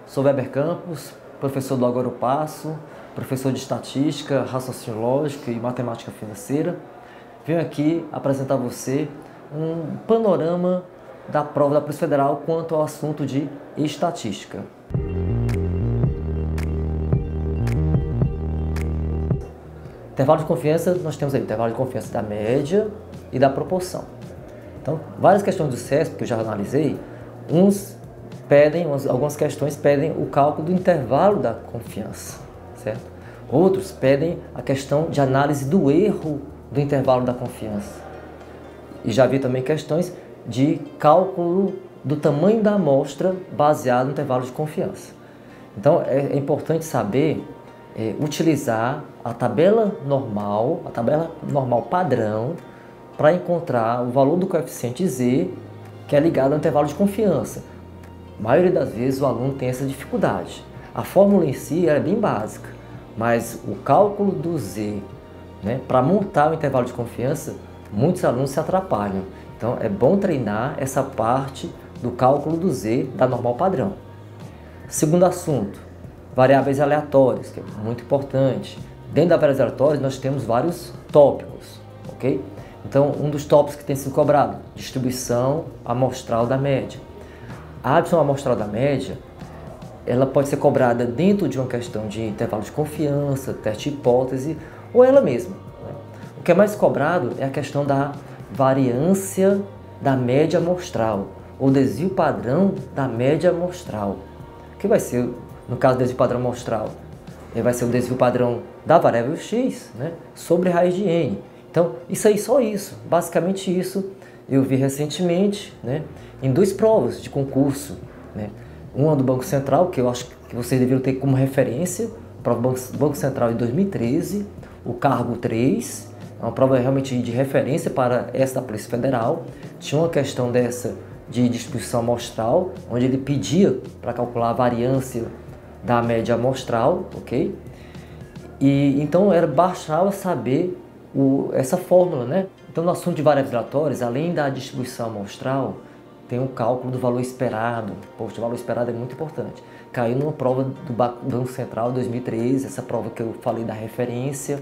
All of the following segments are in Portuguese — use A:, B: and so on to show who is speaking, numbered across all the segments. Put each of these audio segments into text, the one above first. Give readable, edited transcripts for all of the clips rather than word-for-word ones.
A: Sou Weber Campos, professor do Agora eu Passo, professor de Estatística, Raciocínio Lógico e Matemática Financeira. Venho aqui apresentar a você um panorama da prova da Polícia Federal quanto ao assunto de estatística. Intervalo de confiança, nós temos aí intervalo de confiança da média e da proporção. Então, várias questões do CESP que eu já analisei, algumas questões pedem o cálculo do intervalo da confiança, certo? Outros pedem a questão de análise do erro do intervalo da confiança. E já vi também questões de cálculo do tamanho da amostra baseado no intervalo de confiança. Então, é importante saber utilizar a tabela normal padrão, para encontrar o valor do coeficiente Z, que é ligado ao intervalo de confiança. A maioria das vezes o aluno tem essa dificuldade. A fórmula em si é bem básica, mas o cálculo do Z, para montar o intervalo de confiança, muitos alunos se atrapalham. Então é bom treinar essa parte do cálculo do Z da normal padrão. Segundo assunto, variáveis aleatórias, que é muito importante. Dentro das variáveis aleatórias nós temos vários tópicos, ok? Então, um dos tópicos que tem sido cobrado, distribuição amostral da média. A distribuição amostral da média, ela pode ser cobrada dentro de uma questão de intervalo de confiança, teste de hipótese, ou ela mesma. O que é mais cobrado é a questão da variância da média amostral, ou desvio padrão da média amostral. O que vai ser, no caso do desvio padrão amostral? Vai ser o desvio padrão da variável x, sobre raiz de n. Então, isso aí, só isso, basicamente isso, eu vi recentemente, em duas provas de concurso, uma do Banco Central, que eu acho que vocês deveriam ter como referência, a prova do Banco Central de 2013, o cargo 3, é uma prova realmente de referência para essa da Polícia Federal. Tinha uma questão dessa de distribuição amostral, onde ele pedia para calcular a variância da média amostral, ok? E então bastava saber essa fórmula, Então, no assunto de variáveis aleatórias, além da distribuição amostral, tem o cálculo do valor esperado. Poxa, o valor esperado é muito importante. Caiu numa prova do Banco Central 2013, essa prova que eu falei da referência.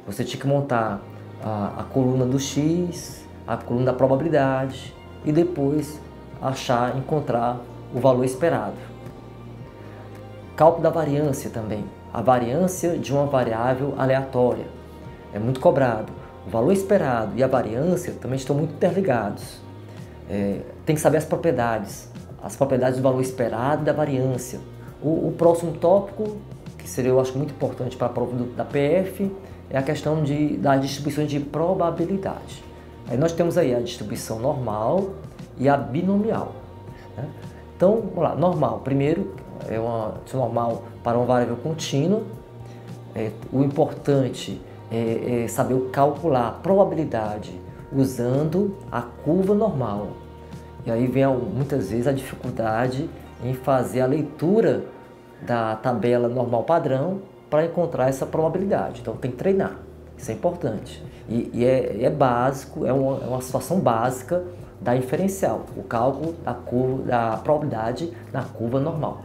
A: Você tinha que montar a coluna do X, a coluna da probabilidade e depois encontrar o valor esperado. Cálculo da variância também. A variância de uma variável aleatória. É muito cobrado. O valor esperado e a variância também estão muito interligados. Tem que saber as propriedades do valor esperado e da variância. O próximo tópico, que seria, eu acho, muito importante para a prova da PF, é a questão das distribuições de probabilidade. Aí nós temos aí a distribuição normal e a binomial. Então, vamos lá, normal. Primeiro, é uma distribuição normal para uma variável contínua. O importante é saber calcular a probabilidade usando a curva normal. E aí vem muitas vezes a dificuldade em fazer a leitura da tabela normal padrão para encontrar essa probabilidade. Então tem que treinar, isso é importante. E é básico, é uma situação básica da inferencial, o cálculo da probabilidade na curva normal.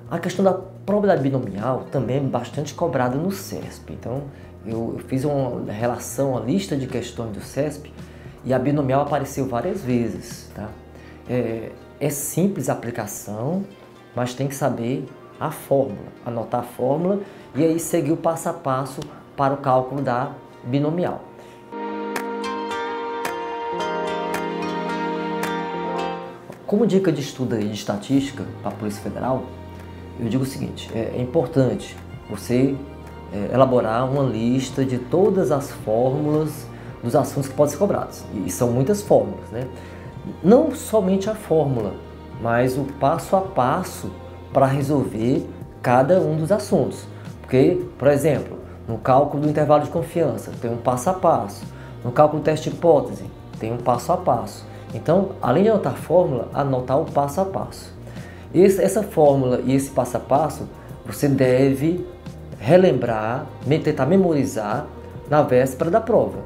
A: A questão da probabilidade binomial também é bastante cobrada no CESP. Então, eu fiz uma lista de questões do CESP e a binomial apareceu várias vezes. É simples a aplicação, mas tem que saber a fórmula, anotar a fórmula e aí seguir o passo a passo para o cálculo da binomial. Como dica de estudo de estatística para a Polícia Federal, eu digo o seguinte, é importante você elaborar uma lista de todas as fórmulas dos assuntos que podem ser cobrados. E são muitas fórmulas, Não somente a fórmula, mas o passo a passo para resolver cada um dos assuntos. Porque, por exemplo, no cálculo do intervalo de confiança tem um passo a passo. No cálculo do teste de hipótese tem um passo a passo. Então, além de anotar a fórmula, anotar o passo a passo. Essa fórmula e esse passo a passo, você deve relembrar, tentar memorizar na véspera da prova.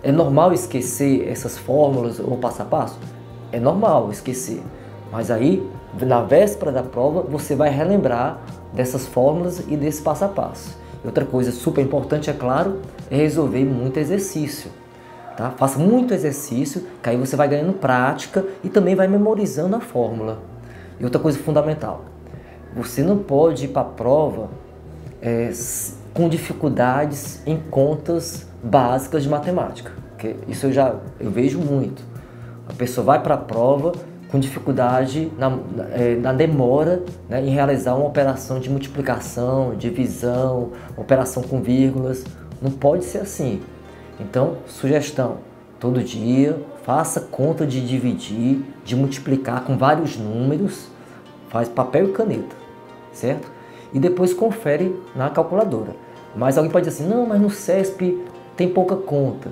A: É normal esquecer essas fórmulas ou passo a passo? É normal esquecer, mas aí Na véspera da prova, você vai relembrar dessas fórmulas e desse passo a passo. Outra coisa super importante, é claro, é resolver muito exercício. Tá? Faça muito exercício, que aí você vai ganhando prática e também vai memorizando a fórmula. E outra coisa fundamental, você não pode ir para a prova com dificuldades em contas básicas de matemática. Porque isso eu vejo muito. A pessoa vai para a prova com dificuldade na demora, né, em realizar uma operação de multiplicação, divisão, operação com vírgulas. Não pode ser assim. Então, sugestão, todo dia faça conta de dividir, de multiplicar com vários números, faz papel e caneta, certo? E depois confere na calculadora. Mas alguém pode dizer assim, não, mas no CESP tem pouca conta.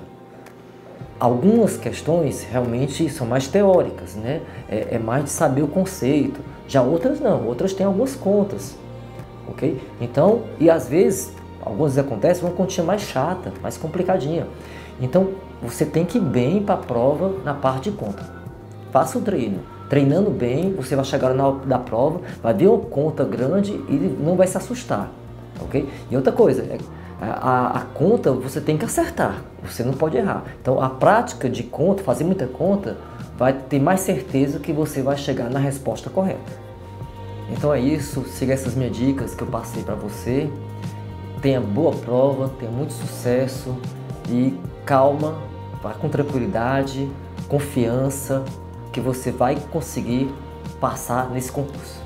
A: Algumas questões realmente são mais teóricas, né? É mais de saber o conceito. Já outras não, outras têm algumas contas, ok? Então, e às vezes, algumas acontecem uma continha mais chata, mais complicadinha. Então, você tem que ir bem para a prova na parte de conta. Faça o treino. Treinando bem, você vai chegar na hora da prova, vai ver uma conta grande e não vai se assustar, ok? E outra coisa, a conta você tem que acertar, você não pode errar. Então a prática de conta, fazer muita conta, vai ter mais certeza que você vai chegar na resposta correta. Então é isso, siga essas minhas dicas que eu passei para você. Tenha boa prova, tenha muito sucesso e calma, vá com tranquilidade, confiança, que você vai conseguir passar nesse concurso.